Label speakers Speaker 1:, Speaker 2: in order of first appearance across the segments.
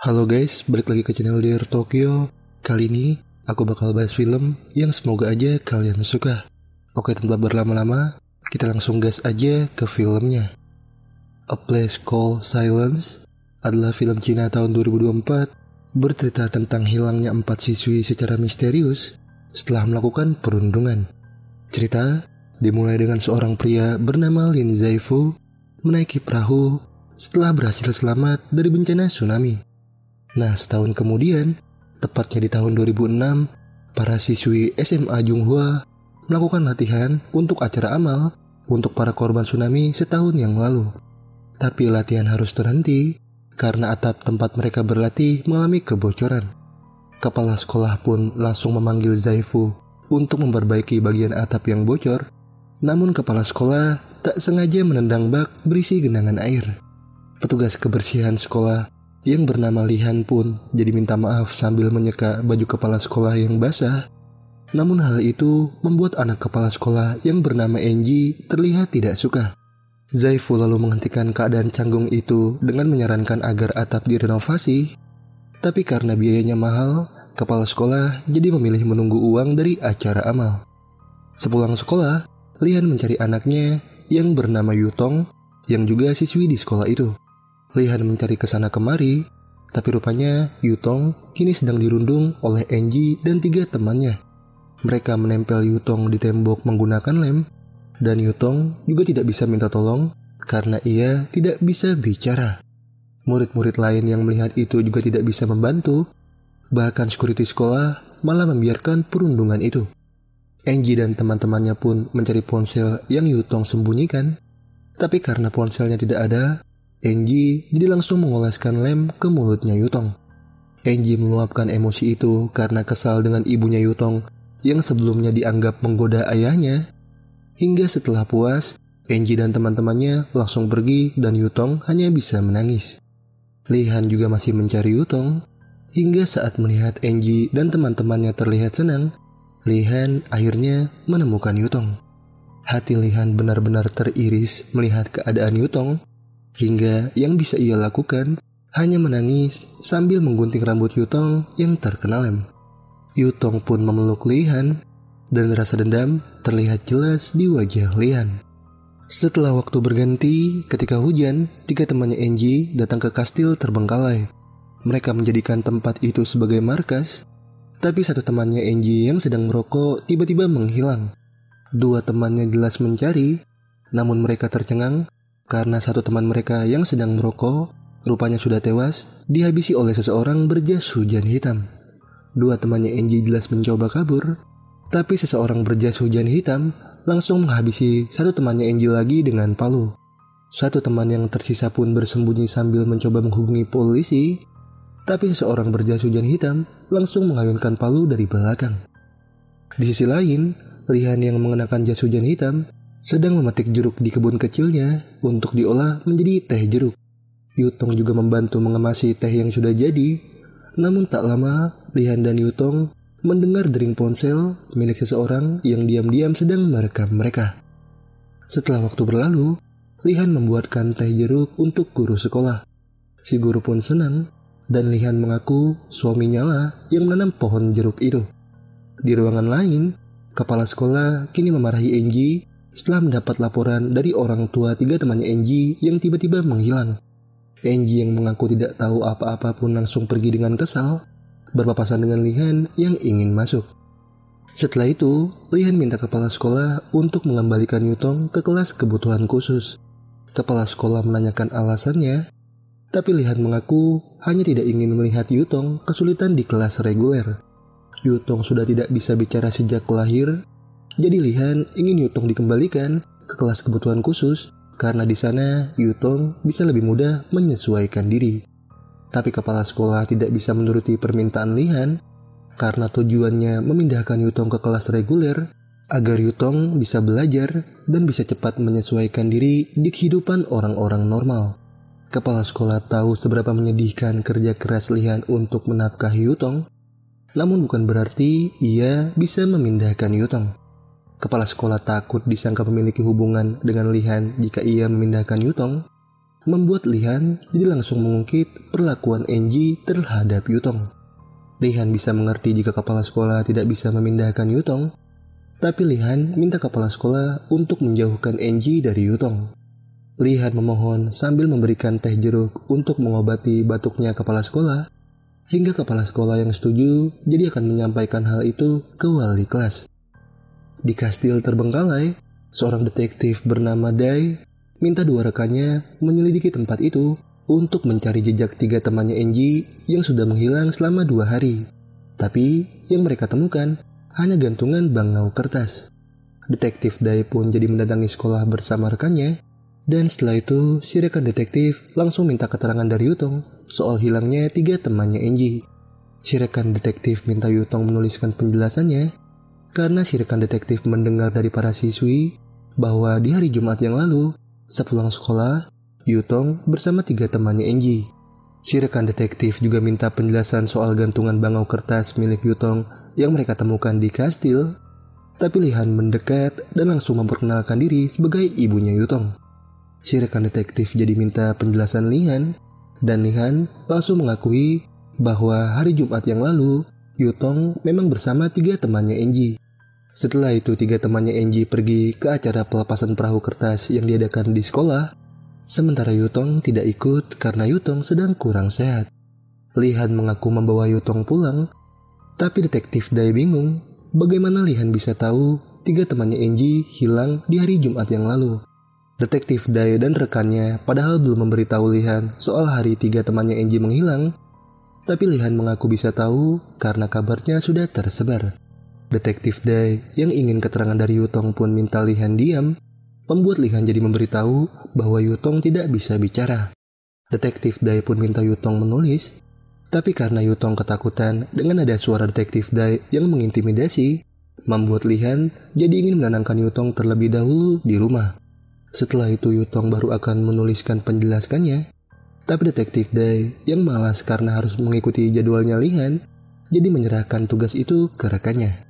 Speaker 1: Halo guys, balik lagi ke channel Dear Tokyo. Kali ini aku bakal bahas film yang semoga aja kalian suka. Oke, tanpa berlama-lama, kita langsung gas aja ke filmnya. A Place Called Silence adalah film Cina tahun 2024 bercerita tentang hilangnya 4 siswi secara misterius setelah melakukan perundungan. Cerita dimulai dengan seorang pria bernama Lin Zaifu menaiki perahu setelah berhasil selamat dari bencana tsunami. Nah, setahun kemudian, tepatnya di tahun 2006, para siswi SMA Junghua melakukan latihan untuk acara amal untuk para korban tsunami setahun yang lalu. Tapi latihan harus terhenti karena atap tempat mereka berlatih mengalami kebocoran. Kepala sekolah pun langsung memanggil Zaifu untuk memperbaiki bagian atap yang bocor, namun kepala sekolah tak sengaja menendang bak berisi genangan air. Petugas kebersihan sekolah yang bernama Lihan pun jadi minta maaf sambil menyeka baju kepala sekolah yang basah. Namun hal itu membuat anak kepala sekolah yang bernama Enji terlihat tidak suka. Zaifu lalu menghentikan keadaan canggung itu dengan menyarankan agar atap direnovasi. Tapi karena biayanya mahal, kepala sekolah jadi memilih menunggu uang dari acara amal. Sepulang sekolah, Lihan mencari anaknya yang bernama Yutong yang juga siswi di sekolah itu. Lihan mencari kesana kemari, tapi rupanya Yutong kini sedang dirundung oleh Enji dan 3 temannya. Mereka menempel Yutong di tembok menggunakan lem, dan Yutong juga tidak bisa minta tolong karena ia tidak bisa bicara. Murid-murid lain yang melihat itu juga tidak bisa membantu, bahkan security sekolah malah membiarkan perundungan itu. Enji dan teman-temannya pun mencari ponsel yang Yutong sembunyikan, tapi karena ponselnya tidak ada, Enji jadi langsung mengoleskan lem ke mulutnya Yutong. Enji meluapkan emosi itu karena kesal dengan ibunya Yutong yang sebelumnya dianggap menggoda ayahnya. Hingga setelah puas, Enji dan teman-temannya langsung pergi dan Yutong hanya bisa menangis. Lihan juga masih mencari Yutong. Hingga saat melihat Enji dan teman-temannya terlihat senang, Lihan akhirnya menemukan Yutong. Hati Lihan benar-benar teriris melihat keadaan Yutong. Hingga yang bisa ia lakukan hanya menangis sambil menggunting rambut Yutong yang terkena lem. Yutong pun memeluk Lihan dan rasa dendam terlihat jelas di wajah Lihan. Setelah waktu berganti, ketika hujan, 3 temannya Enji datang ke kastil terbengkalai. Mereka menjadikan tempat itu sebagai markas, tapi satu temannya Enji yang sedang merokok tiba-tiba menghilang. 2 temannya jelas mencari, namun mereka tercengang karena satu teman mereka yang sedang merokok rupanya sudah tewas dihabisi oleh seseorang berjas hujan hitam. 2 temannya Enji jelas mencoba kabur, tapi seseorang berjas hujan hitam langsung menghabisi satu temannya Enji lagi dengan palu. Satu teman yang tersisa pun bersembunyi sambil mencoba menghubungi polisi, tapi seseorang berjas hujan hitam langsung mengayunkan palu dari belakang. Di sisi lain, Lihan yang mengenakan jas hujan hitam sedang memetik jeruk di kebun kecilnya untuk diolah menjadi teh jeruk. Yutong juga membantu mengemasi teh yang sudah jadi. Namun tak lama, Lihan dan Yutong mendengar dering ponsel milik seseorang yang diam-diam sedang merekam mereka. Setelah waktu berlalu, Lihan membuatkan teh jeruk untuk guru sekolah. Si guru pun senang, dan Lihan mengaku suaminya lah yang menanam pohon jeruk itu. Di ruangan lain, kepala sekolah kini memarahi Enji setelah mendapat laporan dari orang tua 3 temannya Enji yang tiba-tiba menghilang. Enji yang mengaku tidak tahu apa-apa pun langsung pergi dengan kesal, berpapasan dengan Lihan yang ingin masuk. Setelah itu, Lihan minta kepala sekolah untuk mengembalikan Yutong ke kelas kebutuhan khusus. Kepala sekolah menanyakan alasannya, tapi Lihan mengaku hanya tidak ingin melihat Yutong kesulitan di kelas reguler. Yutong sudah tidak bisa bicara sejak lahir, jadi Lihan ingin Yutong dikembalikan ke kelas kebutuhan khusus karena di sana Yutong bisa lebih mudah menyesuaikan diri. Tapi kepala sekolah tidak bisa menuruti permintaan Lihan karena tujuannya memindahkan Yutong ke kelas reguler agar Yutong bisa belajar dan bisa cepat menyesuaikan diri di kehidupan orang-orang normal. Kepala sekolah tahu seberapa menyedihkan kerja keras Lihan untuk menafkahi Yutong, namun bukan berarti ia bisa memindahkan Yutong. Kepala sekolah takut disangka memiliki hubungan dengan Lihan jika ia memindahkan Yutong. membuat Lihan jadi langsung mengungkit perlakuan Enji terhadap Yutong. Lihan bisa mengerti jika kepala sekolah tidak bisa memindahkan Yutong, tapi Lihan minta kepala sekolah untuk menjauhkan Enji dari Yutong. Lihan memohon sambil memberikan teh jeruk untuk mengobati batuknya kepala sekolah, hingga kepala sekolah yang setuju jadi akan menyampaikan hal itu ke wali kelas. Di kastil terbengkalai, seorang detektif bernama Dai minta 2 rekannya menyelidiki tempat itu untuk mencari jejak 3 temannya Enji yang sudah menghilang selama 2 hari. Tapi yang mereka temukan hanya gantungan bangau kertas. Detektif Dai pun jadi mendatangi sekolah bersama rekannya, dan setelah itu si rekan detektif langsung minta keterangan dari Yutong soal hilangnya 3 temannya Enji. Si rekan detektif minta Yutong menuliskan penjelasannya karena si rekan detektif mendengar dari para siswi bahwa di hari Jumat yang lalu, sepulang sekolah, Yutong bersama 3 temannya Enji. Si rekan detektif juga minta penjelasan soal gantungan bangau kertas milik Yutong yang mereka temukan di kastil, tapi Lihan mendekat dan langsung memperkenalkan diri sebagai ibunya Yutong. Si rekan detektif jadi minta penjelasan Lihan, dan Lihan langsung mengakui bahwa hari Jumat yang lalu, Yutong memang bersama 3 temannya Enji. Setelah itu 3 temannya Enji pergi ke acara pelepasan perahu kertas yang diadakan di sekolah, sementara Yutong tidak ikut karena Yutong sedang kurang sehat. Lihan mengaku membawa Yutong pulang, tapi detektif Dai bingung bagaimana Lihan bisa tahu 3 temannya Enji hilang di hari Jumat yang lalu. Detektif Dai dan rekannya padahal belum memberitahu Lihan soal hari 3 temannya Enji menghilang, tapi Lihan mengaku bisa tahu karena kabarnya sudah tersebar. Detektif Dai yang ingin keterangan dari Yutong pun minta Lihan diam, membuat Lihan jadi memberitahu bahwa Yutong tidak bisa bicara. Detektif Dai pun minta Yutong menulis, tapi karena Yutong ketakutan dengan ada suara detektif Dai yang mengintimidasi, membuat Lihan jadi ingin menenangkan Yutong terlebih dahulu di rumah. Setelah itu Yutong baru akan menuliskan penjelasannya, tapi detektif Dai yang malas karena harus mengikuti jadwalnya Lihan, jadi menyerahkan tugas itu ke rekannya.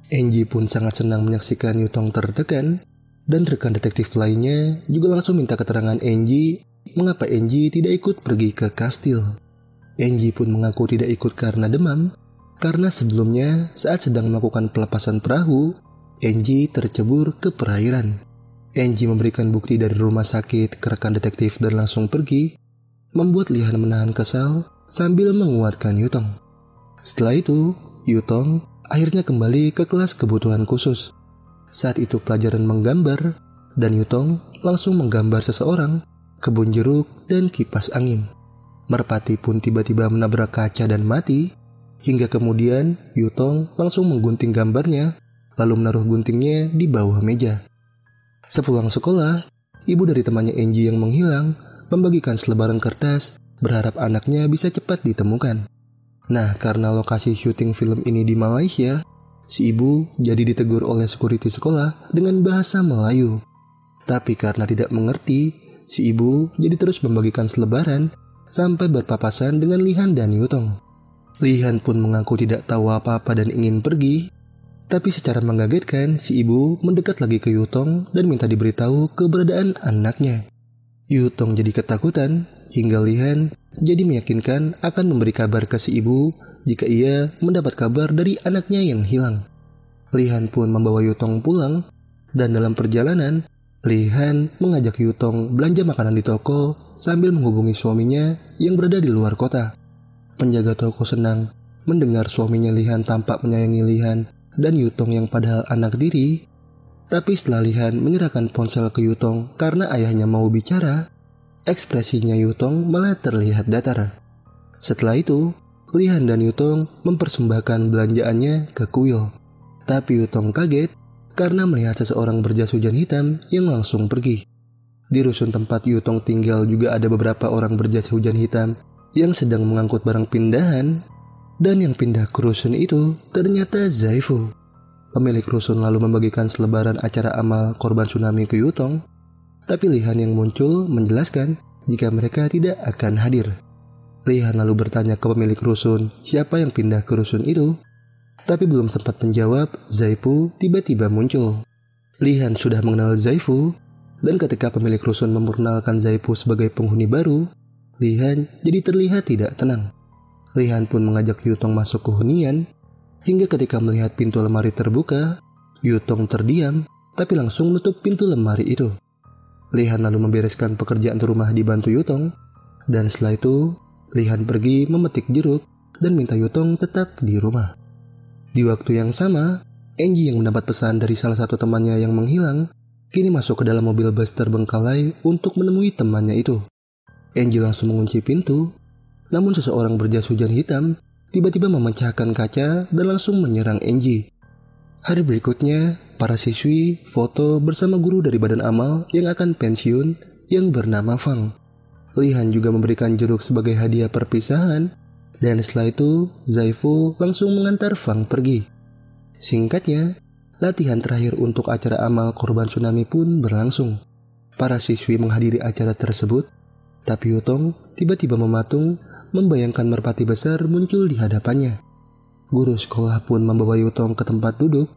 Speaker 1: Enji pun sangat senang menyaksikan Yutong tertekan, dan rekan detektif lainnya juga langsung minta keterangan Enji mengapa Enji tidak ikut pergi ke kastil. Enji pun mengaku tidak ikut karena demam, karena sebelumnya saat sedang melakukan pelepasan perahu, Enji tercebur ke perairan. Enji memberikan bukti dari rumah sakit ke rekan detektif dan langsung pergi, membuat Lihan menahan kesal sambil menguatkan Yutong. Setelah itu, Yutong akhirnya kembali ke kelas kebutuhan khusus. Saat itu pelajaran menggambar, dan Yutong langsung menggambar seseorang, kebun jeruk, dan kipas angin. Merpati pun tiba-tiba menabrak kaca dan mati, hingga kemudian Yutong langsung menggunting gambarnya, lalu menaruh guntingnya di bawah meja. Sepulang sekolah, ibu dari temannya Enji yang menghilang membagikan selebaran kertas, berharap anaknya bisa cepat ditemukan. Nah, karena lokasi syuting film ini di Malaysia, si ibu jadi ditegur oleh security sekolah dengan bahasa Melayu. Tapi karena tidak mengerti, si ibu jadi terus membagikan selebaran sampai berpapasan dengan Lihan dan Yutong. Lihan pun mengaku tidak tahu apa-apa dan ingin pergi, tapi secara mengagetkan si ibu mendekat lagi ke Yutong dan minta diberitahu keberadaan anaknya. Yutong jadi ketakutan, hingga Lihan jadi meyakinkan akan memberi kabar ke si ibu jika ia mendapat kabar dari anaknya yang hilang. Lihan pun membawa Yutong pulang, dan dalam perjalanan, Lihan mengajak Yutong belanja makanan di toko sambil menghubungi suaminya yang berada di luar kota. Penjaga toko senang mendengar suaminya Lihan tampak menyayangi Lihan dan Yutong yang padahal anak diri. Tapi setelah Lihan menyerahkan ponsel ke Yutong karena ayahnya mau bicara, ekspresinya Yutong malah terlihat datar. Setelah itu, Lihan dan Yutong mempersembahkan belanjaannya ke kuil. Tapi Yutong kaget karena melihat seseorang berjas hujan hitam yang langsung pergi. Di rusun tempat Yutong tinggal juga ada beberapa orang berjas hujan hitam yang sedang mengangkut barang pindahan, dan yang pindah ke rusun itu ternyata Zaifu. Pemilik rusun lalu membagikan selebaran acara amal korban tsunami ke Yutong, tapi Lihan yang muncul menjelaskan jika mereka tidak akan hadir. Lihan lalu bertanya ke pemilik rusun siapa yang pindah ke rusun itu, tapi belum sempat menjawab, Zaifu tiba-tiba muncul. Lihan sudah mengenal Zaifu Dan ketika pemilik rusun memperkenalkan Zaifu sebagai penghuni baru, Lihan jadi terlihat tidak tenang. Lihan pun mengajak Yutong masuk ke hunian, hingga ketika melihat pintu lemari terbuka, Yutong terdiam, tapi langsung menutup pintu lemari itu. Lihan lalu membereskan pekerjaan rumah dibantu Yutong, dan setelah itu, Lihan pergi memetik jeruk dan minta Yutong tetap di rumah. Di waktu yang sama, Angie yang mendapat pesan dari salah satu temannya yang menghilang, kini masuk ke dalam mobil bus terbengkalai untuk menemui temannya itu. Angie langsung mengunci pintu, namun seseorang berjas hujan hitam tiba-tiba memecahkan kaca dan langsung menyerang Angie. Hari berikutnya, para siswi foto bersama guru dari badan amal yang akan pensiun yang bernama Fang. Lihan juga memberikan jeruk sebagai hadiah perpisahan, dan setelah itu Zaifu langsung mengantar Fang pergi. Singkatnya, latihan terakhir untuk acara amal korban tsunami pun berlangsung. Para siswi menghadiri acara tersebut, tapi Yutong tiba-tiba mematung membayangkan merpati besar muncul di hadapannya. Guru sekolah pun membawa Yutong ke tempat duduk,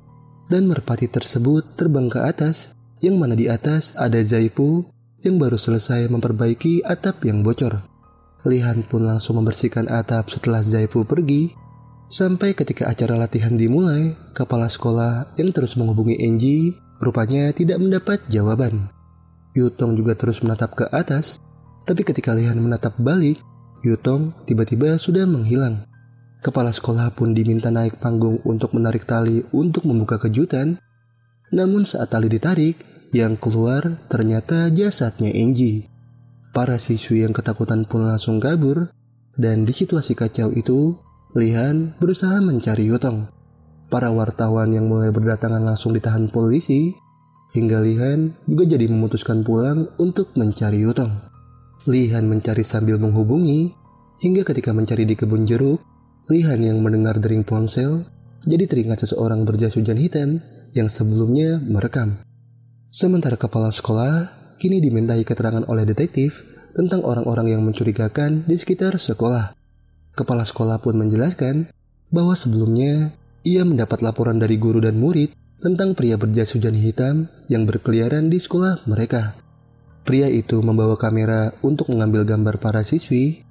Speaker 1: dan merpati tersebut terbang ke atas, yang mana di atas ada Zaifu yang baru selesai memperbaiki atap yang bocor. Lihan pun langsung membersihkan atap setelah Zaifu pergi, sampai ketika acara latihan dimulai, kepala sekolah yang terus menghubungi Angie rupanya tidak mendapat jawaban. Yutong juga terus menatap ke atas, tapi ketika Lihan menatap balik, Yutong tiba-tiba sudah menghilang. Kepala sekolah pun diminta naik panggung untuk menarik tali untuk membuka kejutan, namun saat tali ditarik, yang keluar ternyata jasadnya Angie. Para siswi yang ketakutan pun langsung kabur, dan di situasi kacau itu, Lihan berusaha mencari Yutong. Para wartawan yang mulai berdatangan langsung ditahan polisi, hingga Lihan juga jadi memutuskan pulang untuk mencari Yutong. Lihan mencari sambil menghubungi, hingga ketika mencari di kebun jeruk, Lihan yang mendengar dering ponsel, jadi teringat seseorang berjas hujan hitam yang sebelumnya merekam. Sementara kepala sekolah kini dimintai keterangan oleh detektif tentang orang-orang yang mencurigakan di sekitar sekolah. Kepala sekolah pun menjelaskan bahwa sebelumnya ia mendapat laporan dari guru dan murid tentang pria berjas hujan hitam yang berkeliaran di sekolah mereka. Pria itu membawa kamera untuk mengambil gambar para siswi,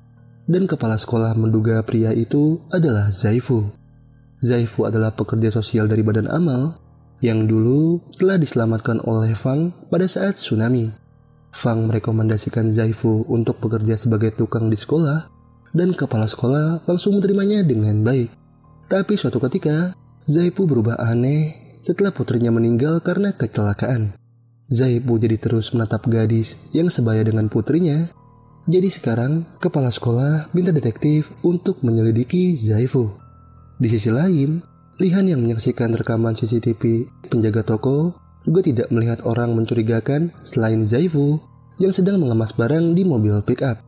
Speaker 1: dan kepala sekolah menduga pria itu adalah Zaifu. Zaifu adalah pekerja sosial dari badan amal yang dulu telah diselamatkan oleh Fang pada saat tsunami. Fang merekomendasikan Zaifu untuk bekerja sebagai tukang di sekolah, dan kepala sekolah langsung menerimanya dengan baik. Tapi suatu ketika, Zaifu berubah aneh setelah putrinya meninggal karena kecelakaan. Zaifu jadi terus menatap gadis yang sebaya dengan putrinya. Jadi sekarang, kepala sekolah minta detektif untuk menyelidiki Zaifu. Di sisi lain, Lihan yang menyaksikan rekaman CCTV penjaga toko juga tidak melihat orang mencurigakan selain Zaifu yang sedang mengemas barang di mobil pick-up.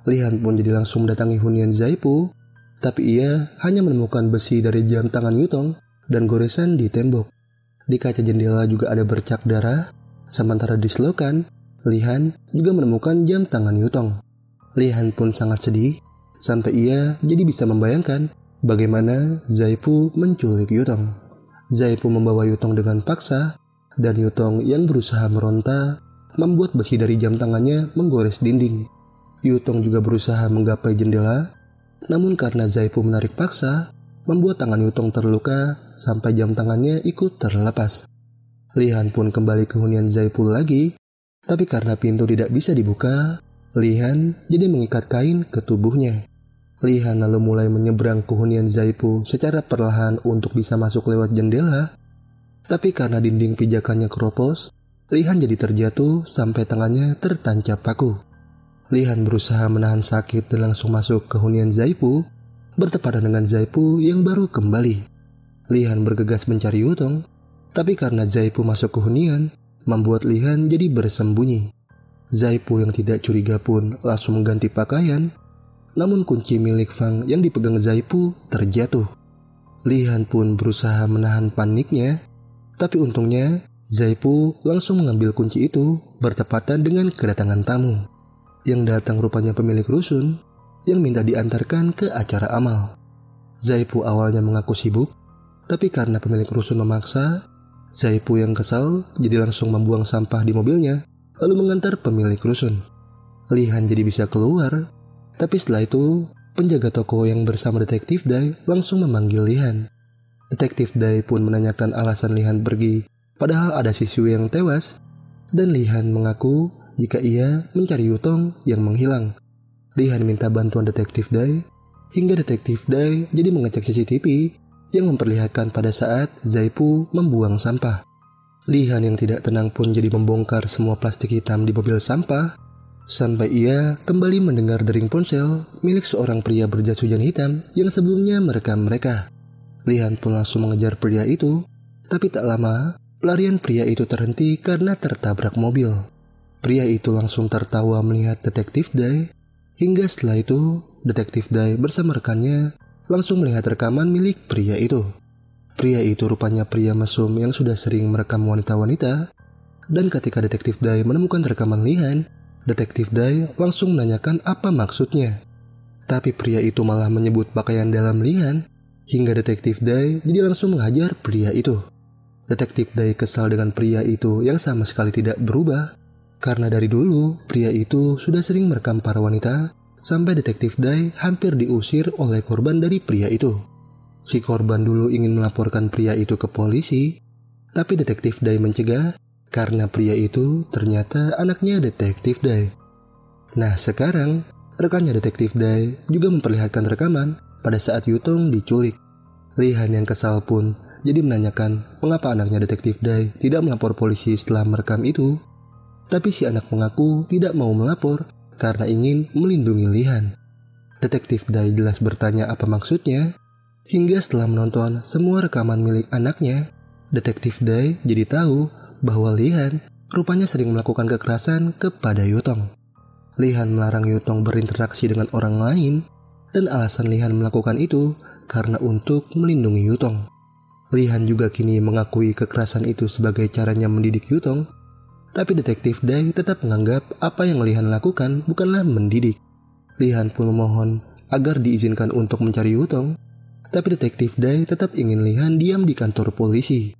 Speaker 1: Lihan pun jadi langsung mendatangi hunian Zaifu, tapi ia hanya menemukan besi dari jam tangan Yutong dan goresan di tembok. Di kaca jendela juga ada bercak darah, sementara di selokan, Lihan juga menemukan jam tangan Yutong. Lihan pun sangat sedih, sampai ia jadi bisa membayangkan bagaimana Zaifu menculik Yutong. Zaifu membawa Yutong dengan paksa, dan Yutong yang berusaha meronta membuat besi dari jam tangannya menggores dinding. Yutong juga berusaha menggapai jendela, namun karena Zaifu menarik paksa, membuat tangan Yutong terluka sampai jam tangannya ikut terlepas. Lihan pun kembali ke hunian Zaifu lagi, tapi karena pintu tidak bisa dibuka, Lihan jadi mengikat kain ke tubuhnya. Lihan lalu mulai menyeberang ke hunian Zaifu secara perlahan untuk bisa masuk lewat jendela, tapi karena dinding pijakannya keropos, Lihan jadi terjatuh sampai tangannya tertancap paku. Lihan berusaha menahan sakit dan langsung masuk ke hunian Zaifu, bertepatan dengan Zaifu yang baru kembali. Lihan bergegas mencari Yutong, tapi karena Zaifu masuk ke hunian, membuat Lihan jadi bersembunyi. Zaifu yang tidak curiga pun langsung mengganti pakaian, namun kunci milik Fang yang dipegang Zaifu terjatuh. Lihan pun berusaha menahan paniknya, tapi untungnya Zaifu langsung mengambil kunci itu bertepatan dengan kedatangan tamu. Yang datang rupanya pemilik rusun yang minta diantarkan ke acara amal. Zaifu awalnya mengaku sibuk, tapi karena pemilik rusun memaksa, Zaifu yang kesal jadi langsung membuang sampah di mobilnya lalu mengantar pemilik rusun. Lihan jadi bisa keluar, tapi setelah itu penjaga toko yang bersama Detektif Dai langsung memanggil Lihan. Detektif Dai pun menanyakan alasan Lihan pergi, padahal ada siswi yang tewas, dan Lihan mengaku jika ia mencari Yutong yang menghilang. Lihan minta bantuan Detektif Dai, hingga Detektif Dai jadi mengecek CCTV yang memperlihatkan pada saat Zaipu membuang sampah. Lihan yang tidak tenang pun jadi membongkar semua plastik hitam di mobil sampah, sampai ia kembali mendengar dering ponsel milik seorang pria berjas hujan hitam yang sebelumnya merekam mereka. Lihan pun langsung mengejar pria itu, tapi tak lama pelarian pria itu terhenti karena tertabrak mobil. Pria itu langsung tertawa melihat Detektif Dai, hingga setelah itu Detektif Dai bersama rekannya langsung melihat rekaman milik pria itu. Pria itu rupanya pria mesum yang sudah sering merekam wanita-wanita, dan ketika Detektif Dai menemukan rekaman Lihan, Detektif Dai langsung menanyakan apa maksudnya. Tapi pria itu malah menyebut pakaian dalam Lihan, hingga Detektif Dai jadi langsung menghajar pria itu. Detektif Dai kesal dengan pria itu yang sama sekali tidak berubah, karena dari dulu pria itu sudah sering merekam para wanita, sampai Detektif Dai hampir diusir oleh korban dari pria itu. Si korban dulu ingin melaporkan pria itu ke polisi, tapi Detektif Dai mencegah karena pria itu ternyata anaknya Detektif Dai. Nah sekarang rekannya Detektif Dai juga memperlihatkan rekaman pada saat Yutong diculik. Lihan yang kesal pun jadi menanyakan mengapa anaknya Detektif Dai tidak melapor polisi setelah merekam itu. Tapi si anak mengaku tidak mau melapor karena ingin melindungi Lihan. Detektif Dai jelas bertanya apa maksudnya, hingga setelah menonton semua rekaman milik anaknya, Detektif Dai jadi tahu bahwa Lihan rupanya sering melakukan kekerasan kepada Yutong. Lihan melarang Yutong berinteraksi dengan orang lain, dan alasan Lihan melakukan itu karena untuk melindungi Yutong. Lihan juga kini mengakui kekerasan itu sebagai caranya mendidik Yutong, tapi Detektif Dai tetap menganggap apa yang Lihan lakukan bukanlah mendidik. Lihan pun memohon agar diizinkan untuk mencari Yutong, tapi Detektif Dai tetap ingin Lihan diam di kantor polisi.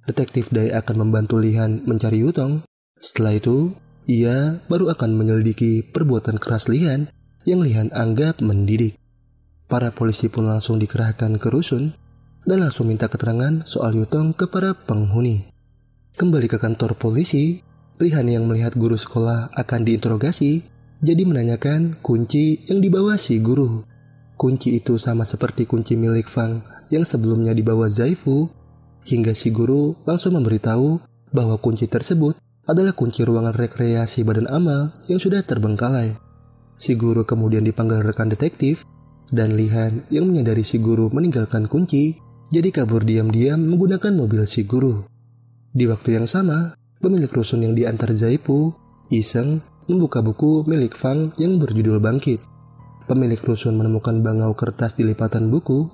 Speaker 1: Detektif Dai akan membantu Lihan mencari Yutong. Setelah itu, ia baru akan menyelidiki perbuatan keras Lihan yang Lihan anggap mendidik. Para polisi pun langsung dikerahkan ke rusun dan langsung minta keterangan soal Yutong kepada penghuni. Kembali ke kantor polisi, Lihan yang melihat guru sekolah akan diinterogasi jadi menanyakan kunci yang dibawa si guru. Kunci itu sama seperti kunci milik Fang yang sebelumnya dibawa Zaifu, hingga si guru langsung memberitahu bahwa kunci tersebut adalah kunci ruangan rekreasi badan amal yang sudah terbengkalai. Si guru kemudian dipanggil rekan detektif, dan Lihan yang menyadari si guru meninggalkan kunci, jadi kabur diam-diam menggunakan mobil si guru. Di waktu yang sama, pemilik rusun yang diantar Zaifu iseng membuka buku milik Fang yang berjudul Bangkit. Pemilik rusun menemukan bangau kertas di lipatan buku,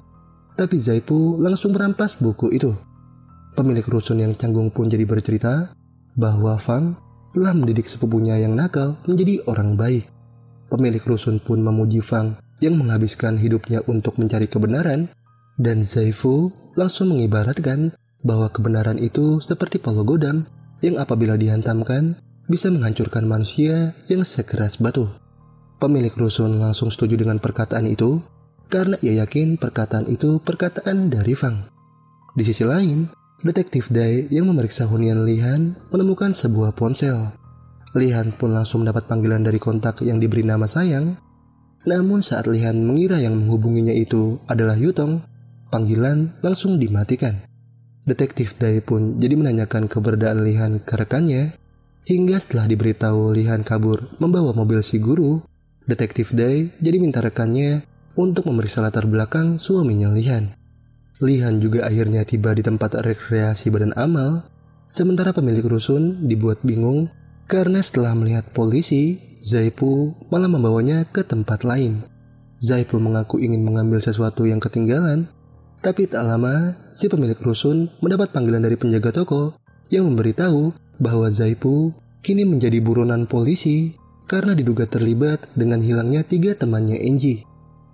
Speaker 1: tapi Zaifu langsung merampas buku itu. Pemilik rusun yang canggung pun jadi bercerita bahwa Fang telah mendidik sepupunya yang nakal menjadi orang baik. Pemilik rusun pun memuji Fang yang menghabiskan hidupnya untuk mencari kebenaran, dan Zaifu langsung mengibaratkan bahwa kebenaran itu seperti palu godam yang apabila dihantamkan bisa menghancurkan manusia yang sekeras batu. Pemilik rusun langsung setuju dengan perkataan itu karena ia yakin perkataan itu perkataan dari Fang. Di sisi lain, Detektif Dai yang memeriksa hunian Lihan menemukan sebuah ponsel. Lihan pun langsung mendapat panggilan dari kontak yang diberi nama Sayang. Namun saat Lihan mengira yang menghubunginya itu adalah Yutong, panggilan langsung dimatikan. Detektif Dai pun jadi menanyakan keberadaan Lihan ke rekannya, hingga setelah diberitahu Lihan kabur membawa mobil si guru, Detektif Dai jadi minta rekannya untuk memeriksa latar belakang suaminya Lihan. Lihan juga akhirnya tiba di tempat rekreasi badan amal, sementara pemilik rusun dibuat bingung karena setelah melihat polisi, Zaifu malah membawanya ke tempat lain. Zaifu mengaku ingin mengambil sesuatu yang ketinggalan, tapi tak lama si pemilik rusun mendapat panggilan dari penjaga toko yang memberitahu bahwa Zaifu kini menjadi buronan polisi karena diduga terlibat dengan hilangnya 3 temannya Enji.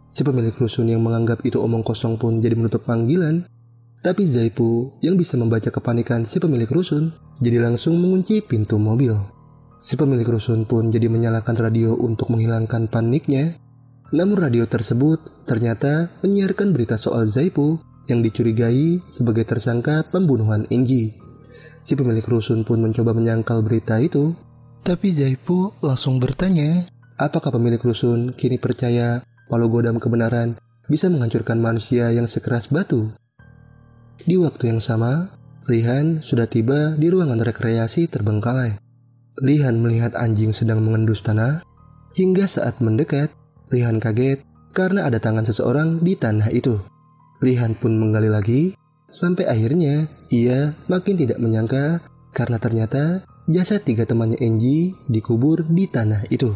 Speaker 1: Si pemilik rusun yang menganggap itu omong kosong pun jadi menutup panggilan, tapi Zaifu yang bisa membaca kepanikan si pemilik rusun jadi langsung mengunci pintu mobil. Si pemilik rusun pun jadi menyalakan radio untuk menghilangkan paniknya. Namun radio tersebut ternyata menyiarkan berita soal Zaipu yang dicurigai sebagai tersangka pembunuhan Angie. Si pemilik rusun pun mencoba menyangkal berita itu, tapi Zaipu langsung bertanya, apakah pemilik rusun kini percaya walau godam kebenaran bisa menghancurkan manusia yang sekeras batu? Di waktu yang sama, Lihan sudah tiba di ruangan rekreasi terbengkalai. Lihan melihat anjing sedang mengendus tanah. Hingga saat mendekat, Lihan kaget karena ada tangan seseorang di tanah itu. Lihan pun menggali lagi, sampai akhirnya ia makin tidak menyangka karena ternyata jasad 3 temannya Angie dikubur di tanah itu.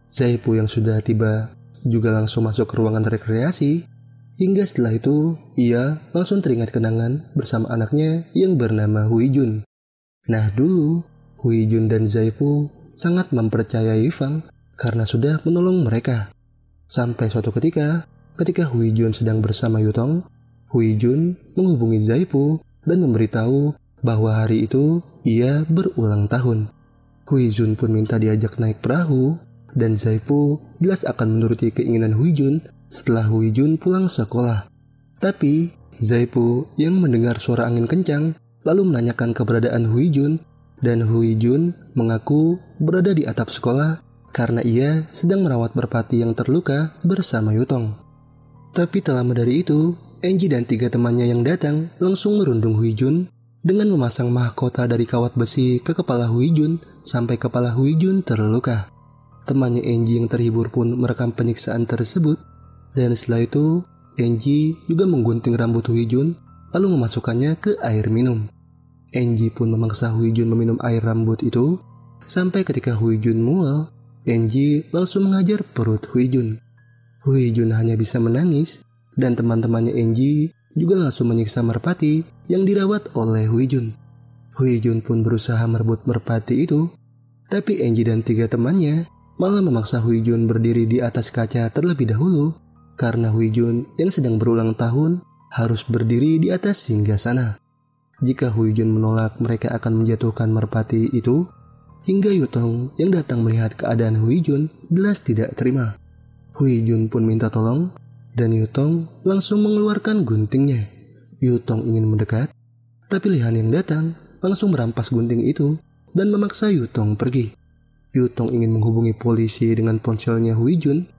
Speaker 1: Zaipu yang sudah tiba juga langsung masuk ke ruangan rekreasi. Hingga setelah itu, ia langsung teringat kenangan bersama anaknya yang bernama Huijun. Nah dulu, Huijun dan Zaipu sangat mempercayai Fang karena sudah menolong mereka. Sampai suatu ketika Huijun sedang bersama Yutong, Huijun menghubungi Zaipu dan memberitahu bahwa hari itu ia berulang tahun. Huijun pun minta diajak naik perahu, dan Zaipu jelas akan menuruti keinginan Huijun setelah Huijun pulang sekolah. Tapi Zaipu yang mendengar suara angin kencang lalu menanyakan keberadaan Huijun, dan Huijun mengaku berada di atap sekolah karena ia sedang merawat merpati yang terluka bersama Yutong. Tapi tak lama dari itu, Angie dan 3 temannya yang datang langsung merundung Huijun dengan memasang mahkota dari kawat besi ke kepala Huijun sampai kepala Huijun terluka. Temannya Angie yang terhibur pun merekam penyiksaan tersebut, dan setelah itu Angie juga menggunting rambut Huijun lalu memasukkannya ke air minum. Angie pun memaksa Huijun meminum air rambut itu, sampai ketika Huijun mual, Angie langsung mengajar perut Huijun. Huijun hanya bisa menangis, dan teman-temannya Angie juga langsung menyiksa merpati yang dirawat oleh Huijun. Huijun pun berusaha merebut merpati itu, tapi Angie dan 3 temannya malah memaksa Huijun berdiri di atas kaca terlebih dahulu, karena Huijun yang sedang berulang tahun harus berdiri di atas singgasana. Jika Huijun menolak, mereka akan menjatuhkan merpati itu, hingga Yutong yang datang melihat keadaan Huijun jelas tidak terima. Huijun pun minta tolong, dan Yutong langsung mengeluarkan guntingnya. Yutong ingin mendekat, tapi Lihan yang datang langsung merampas gunting itu dan memaksa Yutong pergi. Yutong ingin menghubungi polisi dengan ponselnya Huijun,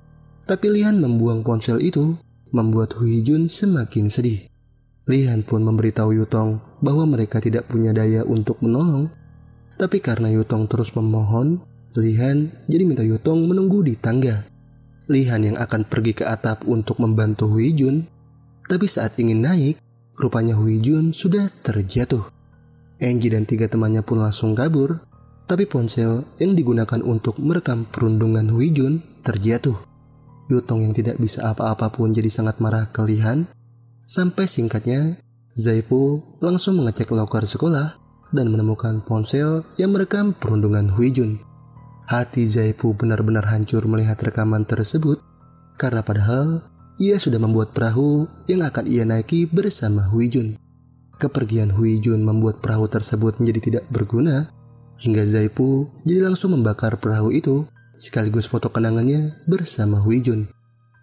Speaker 1: tapi Lihan membuang ponsel itu, membuat Huijun semakin sedih. Lihan pun memberitahu Yutong bahwa mereka tidak punya daya untuk menolong, tapi karena Yutong terus memohon, Lihan jadi minta Yutong menunggu di tangga. Lihan yang akan pergi ke atap untuk membantu Huijun, tapi saat ingin naik, rupanya Huijun sudah terjatuh. Angie dan 3 temannya pun langsung kabur, tapi ponsel yang digunakan untuk merekam perundungan Huijun terjatuh. Yutong yang tidak bisa apa-apa pun jadi sangat marah ke Lihan. Sampai singkatnya, Zaipu langsung mengecek loker sekolah dan menemukan ponsel yang merekam perundungan Huijun. Hati Zaipu benar-benar hancur melihat rekaman tersebut, karena padahal ia sudah membuat perahu yang akan ia naiki bersama Huijun. Kepergian Huijun membuat perahu tersebut menjadi tidak berguna, hingga Zaipu jadi langsung membakar perahu itu sekaligus foto kenangannya bersama Huijun.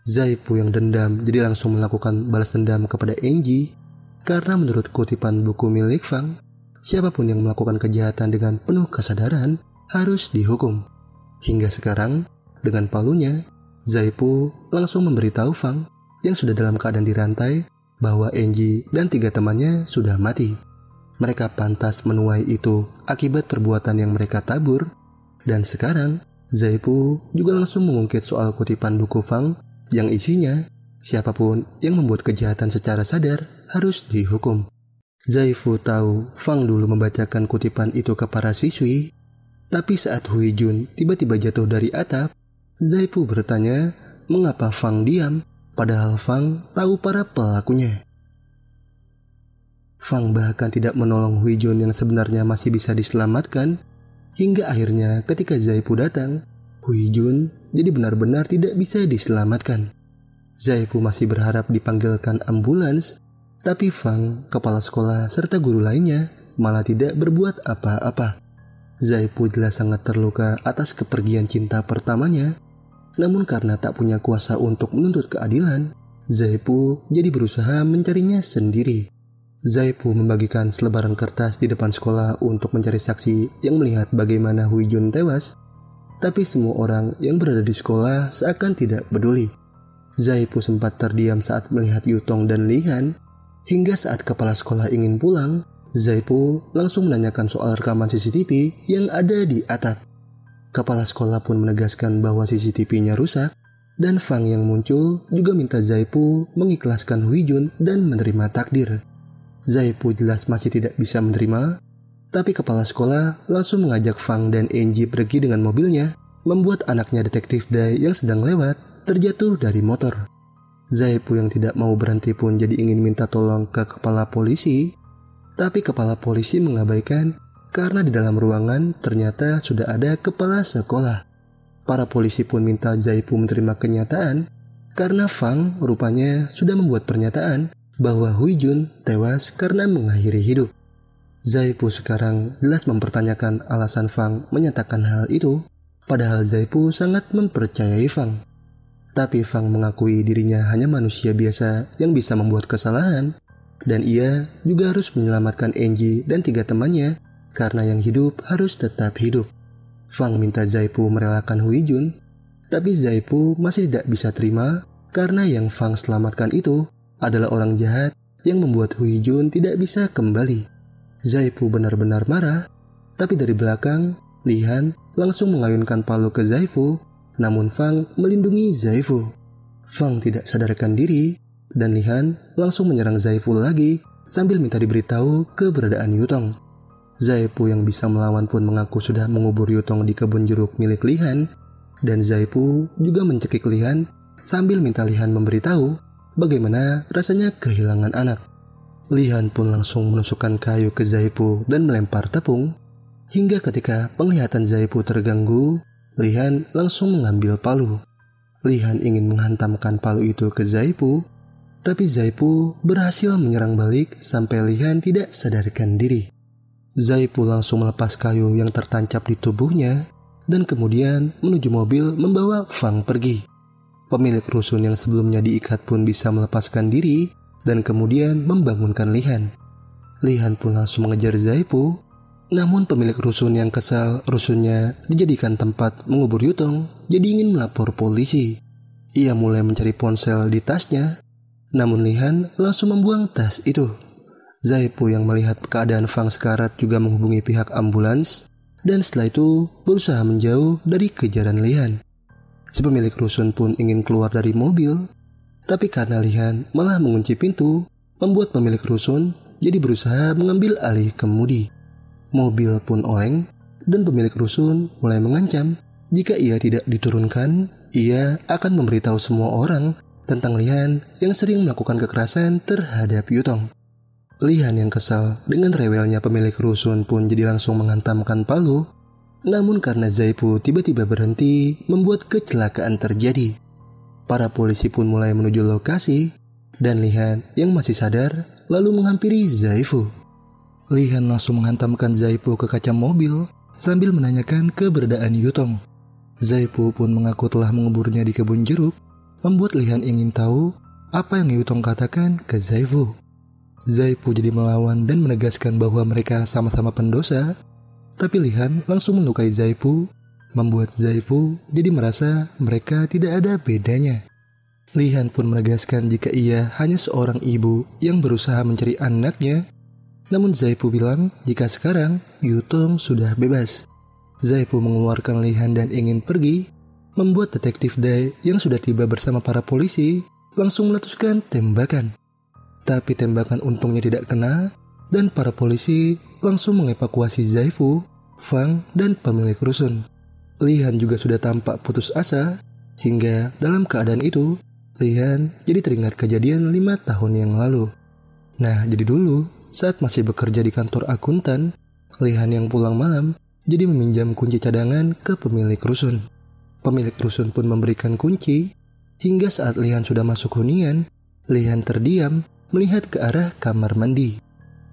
Speaker 1: Zaipu yang dendam jadi langsung melakukan balas dendam kepada Angie, karena menurut kutipan buku milik Fang, siapapun yang melakukan kejahatan dengan penuh kesadaran harus dihukum. Hingga sekarang, dengan palunya, Zaipu langsung memberitahu Fang yang sudah dalam keadaan dirantai bahwa Angie dan 3 temannya sudah mati. Mereka pantas menuai itu akibat perbuatan yang mereka tabur, dan sekarang Zaipu juga langsung mengungkit soal kutipan buku Fang yang isinya siapapun yang membuat kejahatan secara sadar harus dihukum. Zaipu tahu Fang dulu membacakan kutipan itu ke para siswi, tapi saat Huijun tiba-tiba jatuh dari atap, Zaipu bertanya mengapa Fang diam, padahal Fang tahu para pelakunya. Fang bahkan tidak menolong Huijun yang sebenarnya masih bisa diselamatkan, hingga akhirnya ketika Zaipu datang, Huijun jadi benar-benar tidak bisa diselamatkan. Zaipu masih berharap dipanggilkan ambulans, tapi Fang, kepala sekolah serta guru lainnya malah tidak berbuat apa-apa. Zaipu jelas sangat terluka atas kepergian cinta pertamanya. Namun karena tak punya kuasa untuk menuntut keadilan, Zaipu jadi berusaha mencarinya sendiri. Zaipu membagikan selebaran kertas di depan sekolah untuk mencari saksi yang melihat bagaimana Hui Jun tewas. Tapi semua orang yang berada di sekolah seakan tidak peduli. Zaipu sempat terdiam saat melihat Yutong dan Lihan. Hingga saat kepala sekolah ingin pulang, Zaipu langsung menanyakan soal rekaman CCTV yang ada di atap. Kepala sekolah pun menegaskan bahwa CCTV-nya rusak, dan Fang yang muncul juga minta Zaipu mengikhlaskan Hui Jun dan menerima takdir. Zaipu jelas masih tidak bisa menerima, tapi kepala sekolah langsung mengajak Fang dan Enji pergi dengan mobilnya, membuat anaknya detektif Dai yang sedang lewat terjatuh dari motor. Zaipu yang tidak mau berhenti pun jadi ingin minta tolong ke kepala polisi, tapi kepala polisi mengabaikan karena di dalam ruangan ternyata sudah ada kepala sekolah. Para polisi pun minta Zaipu menerima kenyataan karena Fang rupanya sudah membuat pernyataan bahwa Hui Jun tewas karena mengakhiri hidup. Zaipu sekarang jelas mempertanyakan alasan Fang menyatakan hal itu, padahal Zaipu sangat mempercayai Fang. Tapi Fang mengakui dirinya hanya manusia biasa yang bisa membuat kesalahan, dan ia juga harus menyelamatkan Enji dan 3 temannya karena yang hidup harus tetap hidup. Fang minta Zaipu merelakan Hui Jun, tapi Zaipu masih tidak bisa terima karena yang Fang selamatkan itu adalah orang jahat yang membuat Hui Jun tidak bisa kembali. Zaipu benar-benar marah, tapi dari belakang, Lihan langsung mengayunkan palu ke Zaipu, namun Fang melindungi Zaipu. Fang tidak sadarkan diri, dan Lihan langsung menyerang Zaipu lagi sambil minta diberitahu keberadaan Yutong. Zaipu yang bisa melawan pun mengaku sudah mengubur Yutong di kebun jeruk milik Lihan, dan Zaipu juga mencekik Lihan sambil minta Lihan memberitahu bagaimana rasanya kehilangan anak. Lihan pun langsung menusukkan kayu ke Zaipu dan melempar tepung, hingga ketika penglihatan Zaipu terganggu, Lihan langsung mengambil palu. Lihan ingin menghantamkan palu itu ke Zaipu, tapi Zaipu berhasil menyerang balik sampai Lihan tidak sadarkan diri. Zaipu langsung melepas kayu yang tertancap di tubuhnya dan kemudian menuju mobil membawa Fang pergi. Pemilik rusun yang sebelumnya diikat pun bisa melepaskan diri dan kemudian membangunkan Lihan. Lihan pun langsung mengejar Zaipu, namun pemilik rusun yang kesal rusunnya dijadikan tempat mengubur Yutong jadi ingin melapor polisi. Ia mulai mencari ponsel di tasnya, namun Lihan langsung membuang tas itu. Zaipu yang melihat keadaan Fang sekarat juga menghubungi pihak ambulans, dan setelah itu berusaha menjauh dari kejaran Lihan. Si pemilik rusun pun ingin keluar dari mobil, tapi karena Lihan malah mengunci pintu, membuat pemilik rusun jadi berusaha mengambil alih kemudi. Mobil pun oleng, dan pemilik rusun mulai mengancam jika ia tidak diturunkan, ia akan memberitahu semua orang tentang Lihan yang sering melakukan kekerasan terhadap Yutong. Lihan yang kesal dengan rewelnya pemilik rusun pun jadi langsung menghantamkan palu, namun karena Zaipu tiba-tiba berhenti, membuat kecelakaan terjadi. Para polisi pun mulai menuju lokasi, dan Lihan yang masih sadar lalu menghampiri Zaipu. Lihan langsung menghantamkan Zaipu ke kaca mobil sambil menanyakan keberadaan Yutong. Zaipu pun mengaku telah menguburnya di kebun jeruk, membuat Lihan ingin tahu apa yang Yutong katakan ke Zaipu. Zaipu jadi melawan dan menegaskan bahwa mereka sama-sama pendosa, tapi Lihan langsung melukai Zaipu, membuat Zaipu jadi merasa mereka tidak ada bedanya. Lihan pun menegaskan jika ia hanya seorang ibu yang berusaha mencari anaknya, namun Zaipu bilang jika sekarang Yutong sudah bebas. Zaipu mengeluarkan Lihan dan ingin pergi, membuat detektif Dai yang sudah tiba bersama para polisi langsung meletuskan tembakan. Tapi tembakan untungnya tidak kena, dan para polisi langsung mengevakuasi Zaipu, Fang, dan pemilik rusun. Lihan juga sudah tampak putus asa, hingga dalam keadaan itu, Lihan jadi teringat kejadian 5 tahun yang lalu. Nah, jadi dulu, saat masih bekerja di kantor akuntan, Lihan yang pulang malam jadi meminjam kunci cadangan ke pemilik rusun. Pemilik rusun pun memberikan kunci, hingga saat Lihan sudah masuk hunian, Lihan terdiam melihat ke arah kamar mandi.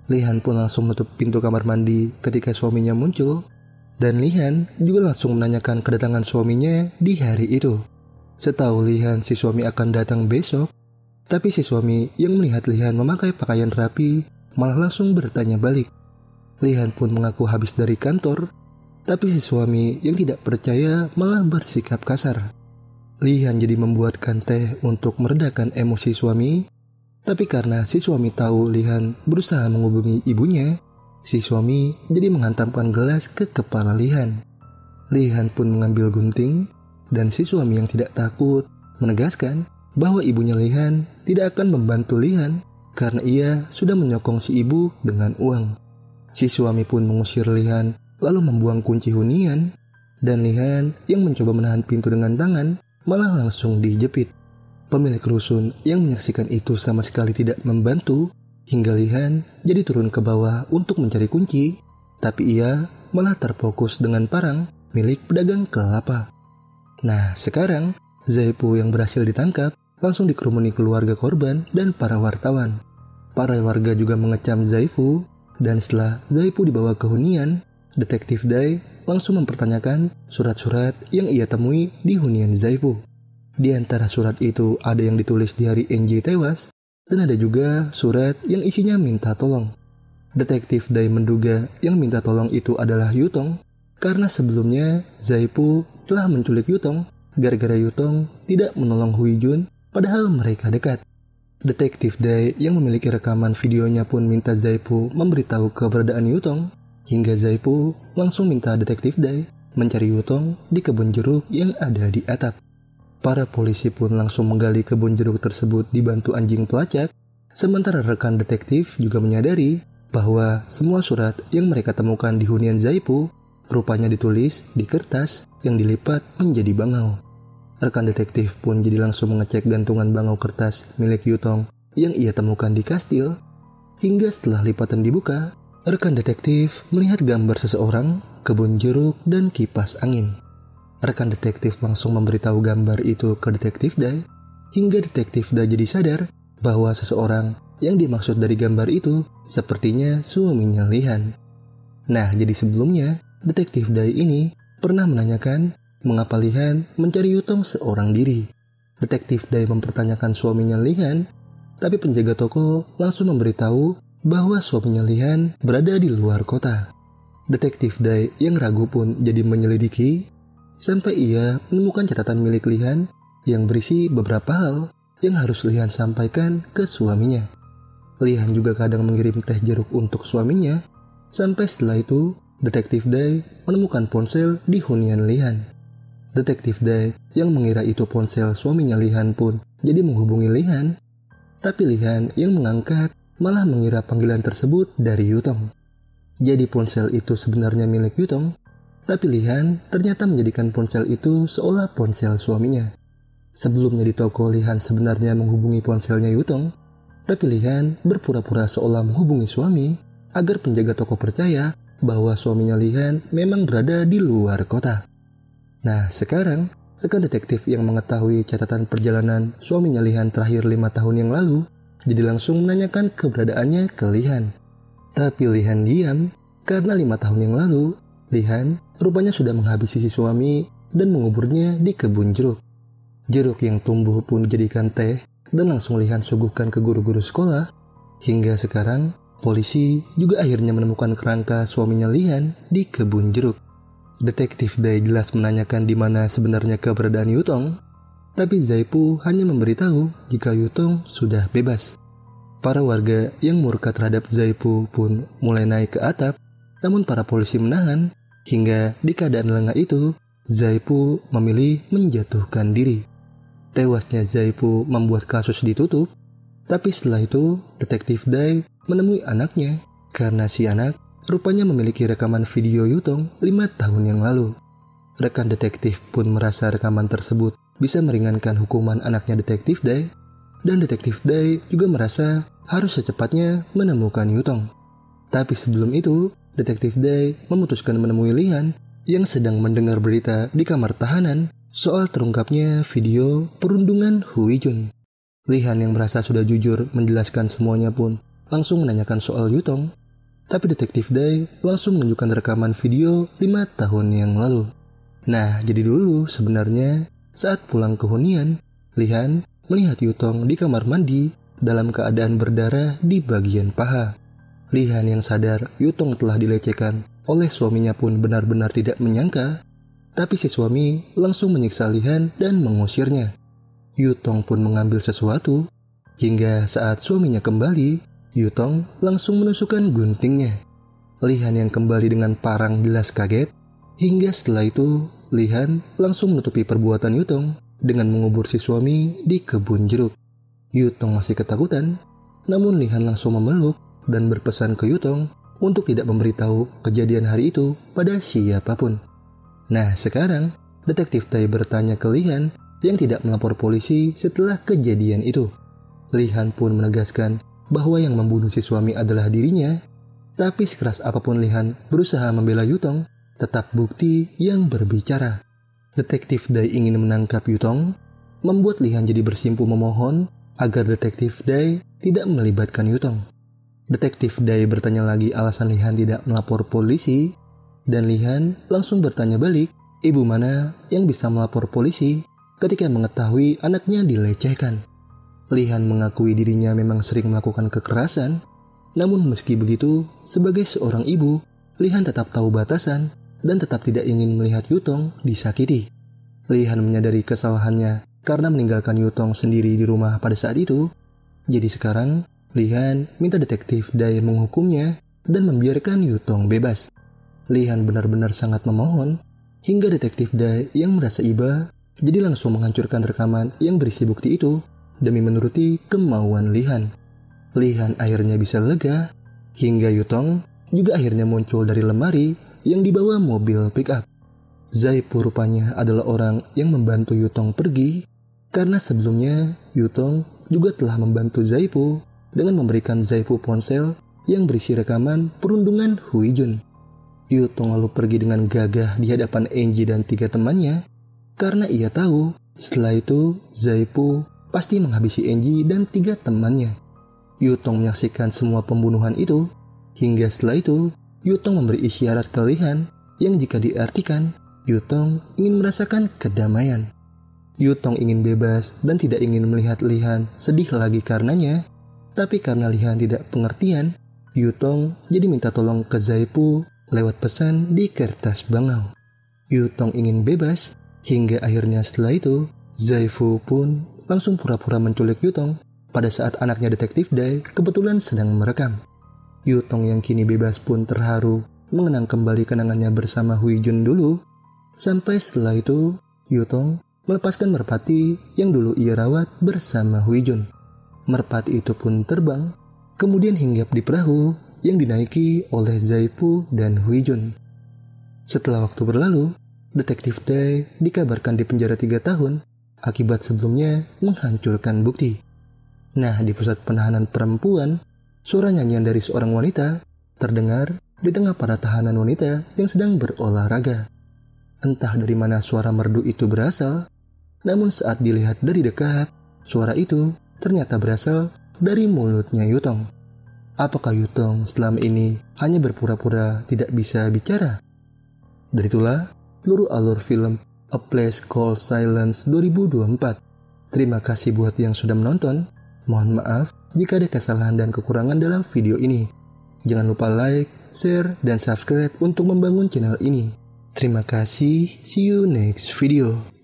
Speaker 1: Lihan pun langsung menutup pintu kamar mandi ketika suaminya muncul, Dan Lihan juga langsung menanyakan kedatangan suaminya di hari itu. Setahu Lihan si suami akan datang besok, tapi si suami yang melihat Lihan memakai pakaian rapi malah langsung bertanya balik. Lihan pun mengaku habis dari kantor, tapi si suami yang tidak percaya malah bersikap kasar. Lihan jadi membuatkan teh untuk meredakan emosi suami, tapi karena si suami tahu Lihan berusaha menghubungi ibunya, si suami jadi menghantamkan gelas ke kepala Lihan. Lihan pun mengambil gunting, dan si suami yang tidak takut menegaskan bahwa ibunya Lihan tidak akan membantu Lihan karena ia sudah menyokong si ibu dengan uang. Si suami pun mengusir Lihan lalu membuang kunci hunian, dan Lihan yang mencoba menahan pintu dengan tangan malah langsung dijepit. Pemilik rusun yang menyaksikan itu sama sekali tidak membantu hingga Lihan jadi turun ke bawah untuk mencari kunci, tapi ia malah terfokus dengan parang milik pedagang kelapa. Nah, sekarang Zaipu yang berhasil ditangkap langsung dikerumuni keluarga korban dan para wartawan. Para warga juga mengecam Zaipu, dan setelah Zaipu dibawa ke hunian, Detektif Dai langsung mempertanyakan surat-surat yang ia temui di hunian Zaipu. Di antara surat itu ada yang ditulis di hari NJ tewas, dan ada juga surat yang isinya minta tolong. Detektif Dai menduga yang minta tolong itu adalah Yutong, karena sebelumnya Zaipu telah menculik Yutong gara-gara Yutong tidak menolong Huijun padahal mereka dekat. Detektif Dai yang memiliki rekaman videonya pun minta Zaipu memberitahu keberadaan Yutong, hingga Zaipu langsung minta Detektif Dai mencari Yutong di kebun jeruk yang ada di atap. Para polisi pun langsung menggali kebun jeruk tersebut dibantu anjing pelacak, sementara rekan detektif juga menyadari bahwa semua surat yang mereka temukan di hunian Zaipu rupanya ditulis di kertas yang dilipat menjadi bangau. Rekan detektif pun jadi langsung mengecek gantungan bangau kertas milik Yutong yang ia temukan di kastil, hingga setelah lipatan dibuka, rekan detektif melihat gambar seseorang, kebun jeruk, dan kipas angin. Rekan detektif langsung memberitahu gambar itu ke Detektif Dai, hingga Detektif Dai jadi sadar bahwa seseorang yang dimaksud dari gambar itu sepertinya suaminya Lihan. Nah, jadi sebelumnya Detektif Dai ini pernah menanyakan mengapa Lihan mencari Yutong seorang diri. Detektif Dai mempertanyakan suaminya Lihan, tapi penjaga toko langsung memberitahu bahwa suaminya Lihan berada di luar kota. Detektif Dai yang ragu pun jadi menyelidiki, sampai ia menemukan catatan milik Lihan yang berisi beberapa hal yang harus Lihan sampaikan ke suaminya. Lihan juga kadang mengirim teh jeruk untuk suaminya, sampai setelah itu Detektif Dai menemukan ponsel di hunian Lihan. Detektif Dai yang mengira itu ponsel suaminya Lihan pun jadi menghubungi Lihan, tapi Lihan yang mengangkat malah mengira panggilan tersebut dari Yutong. Jadi ponsel itu sebenarnya milik Yutong, tapi Lihan ternyata menjadikan ponsel itu seolah ponsel suaminya. Sebelumnya di toko Lihan sebenarnya menghubungi ponselnya Yutong, tapi Lihan berpura-pura seolah menghubungi suami agar penjaga toko percaya bahwa suaminya Lihan memang berada di luar kota. Nah, sekarang rekan detektif yang mengetahui catatan perjalanan suaminya Lihan terakhir 5 tahun yang lalu jadi langsung menanyakan keberadaannya ke Lihan. Tapi Lihan diam karena 5 tahun yang lalu Lihan rupanya sudah menghabisi si suami dan menguburnya di kebun jeruk. Jeruk yang tumbuh pun dijadikan teh dan langsung Lihan suguhkan ke guru-guru sekolah. Hingga sekarang polisi juga akhirnya menemukan kerangka suaminya Lihan di kebun jeruk. Detektif Dai jelas menanyakan di mana sebenarnya keberadaan Yutong, tapi Zaipu hanya memberitahu jika Yutong sudah bebas. Para warga yang murka terhadap Zaipu pun mulai naik ke atap, namun para polisi menahan, hingga di keadaan lengah itu, Zaipu memilih menjatuhkan diri. Tewasnya Zaipu membuat kasus ditutup, tapi setelah itu Detektif Dai menemui anaknya karena si anak rupanya memiliki rekaman video Yutong 5 tahun yang lalu. Rekan detektif pun merasa rekaman tersebut bisa meringankan hukuman anaknya Detektif Dai, dan Detektif Dai juga merasa harus secepatnya menemukan Yutong. Tapi sebelum itu, Detektif Dai memutuskan menemui Lihan yang sedang mendengar berita di kamar tahanan soal terungkapnya video perundungan Huijun. Lihan yang merasa sudah jujur menjelaskan semuanya pun langsung menanyakan soal Yutong, Tapi Detektif Dai langsung menunjukkan rekaman video 5 tahun yang lalu. Nah, jadi dulu sebenarnya saat pulang ke hunian, Lihan melihat Yutong di kamar mandi dalam keadaan berdarah di bagian paha. Lihan yang sadar Yutong telah dilecehkan oleh suaminya pun benar-benar tidak menyangka, tapi si suami langsung menyiksa Lihan dan mengusirnya. Yutong pun mengambil sesuatu, hingga saat suaminya kembali, Yutong langsung menusukkan guntingnya. Lihan yang kembali dengan parang jelas kaget, hingga setelah itu Lihan langsung menutupi perbuatan Yutong dengan mengubur si suami di kebun jeruk. Yutong masih ketakutan, namun Lihan langsung memeluk dan berpesan ke Yutong untuk tidak memberitahu kejadian hari itu pada siapapun. Nah, sekarang Detektif Dai bertanya ke Lihan yang tidak melapor polisi setelah kejadian itu. Lihan pun menegaskan bahwa yang membunuh si suami adalah dirinya, tapi sekeras apapun Lihan berusaha membela Yutong, tetap bukti yang berbicara. Detektif Dai ingin menangkap Yutong, membuat Lihan jadi bersimpu memohon agar Detektif Dai tidak melibatkan Yutong. Detektif Dai bertanya lagi alasan Lihan tidak melapor polisi, dan Lihan langsung bertanya balik, ibu mana yang bisa melapor polisi ketika mengetahui anaknya dilecehkan. Lihan mengakui dirinya memang sering melakukan kekerasan, namun meski begitu, sebagai seorang ibu, Lihan tetap tahu batasan dan tetap tidak ingin melihat Yutong disakiti. Lihan menyadari kesalahannya karena meninggalkan Yutong sendiri di rumah pada saat itu. Jadi sekarang, Lihan minta Detektif Dai menghukumnya dan membiarkan Yutong bebas. Lihan benar-benar sangat memohon, hingga Detektif Dai yang merasa iba, jadi langsung menghancurkan rekaman yang berisi bukti itu demi menuruti kemauan Lihan. Lihan akhirnya bisa lega, hingga Yutong juga akhirnya muncul dari lemari yang dibawa mobil pick-up. Zaipu rupanya adalah orang yang membantu Yutong pergi, karena sebelumnya Yutong juga telah membantu Zaipu dengan memberikan Zaipu ponsel yang berisi rekaman perundungan Huijun. Yutong lalu pergi dengan gagah di hadapan Enji dan 3 temannya, karena ia tahu setelah itu Zaipu pasti menghabisi Enji dan 3 temannya. Yutong menyaksikan semua pembunuhan itu, hingga setelah itu Yutong memberi isyarat ke Lihan yang jika diartikan Yutong ingin merasakan kedamaian. Yutong ingin bebas dan tidak ingin melihat Lihan sedih lagi karenanya, tapi karena Lihan tidak pengertian, Yutong jadi minta tolong ke Zaipu lewat pesan di kertas bangau. Yutong ingin bebas, hingga akhirnya setelah itu Zaipu pun langsung pura-pura menculik Yutong pada saat anaknya Detektif Dai kebetulan sedang merekam. Yutong yang kini bebas pun terharu mengenang kembali kenangannya bersama Huijun dulu. Sampai setelah itu Yutong melepaskan merpati yang dulu ia rawat bersama Huijun. Merpati itu pun terbang, kemudian hinggap di perahu yang dinaiki oleh Zaipu dan Huijun. Setelah waktu berlalu, Detektif Dai dikabarkan dipenjara 3 tahun akibat sebelumnya menghancurkan bukti. Nah, di pusat penahanan perempuan, suara nyanyian dari seorang wanita terdengar di tengah para tahanan wanita yang sedang berolahraga. Entah dari mana suara merdu itu berasal, namun saat dilihat dari dekat, suara itu ternyata berasal dari mulutnya Yutong. Apakah Yutong selama ini hanya berpura-pura tidak bisa bicara? Dari itulah seluruh alur film A Place Called Silence 2024. Terima kasih buat yang sudah menonton. Mohon maaf jika ada kesalahan dan kekurangan dalam video ini. Jangan lupa like, share, dan subscribe untuk membangun channel ini. Terima kasih, see you next video.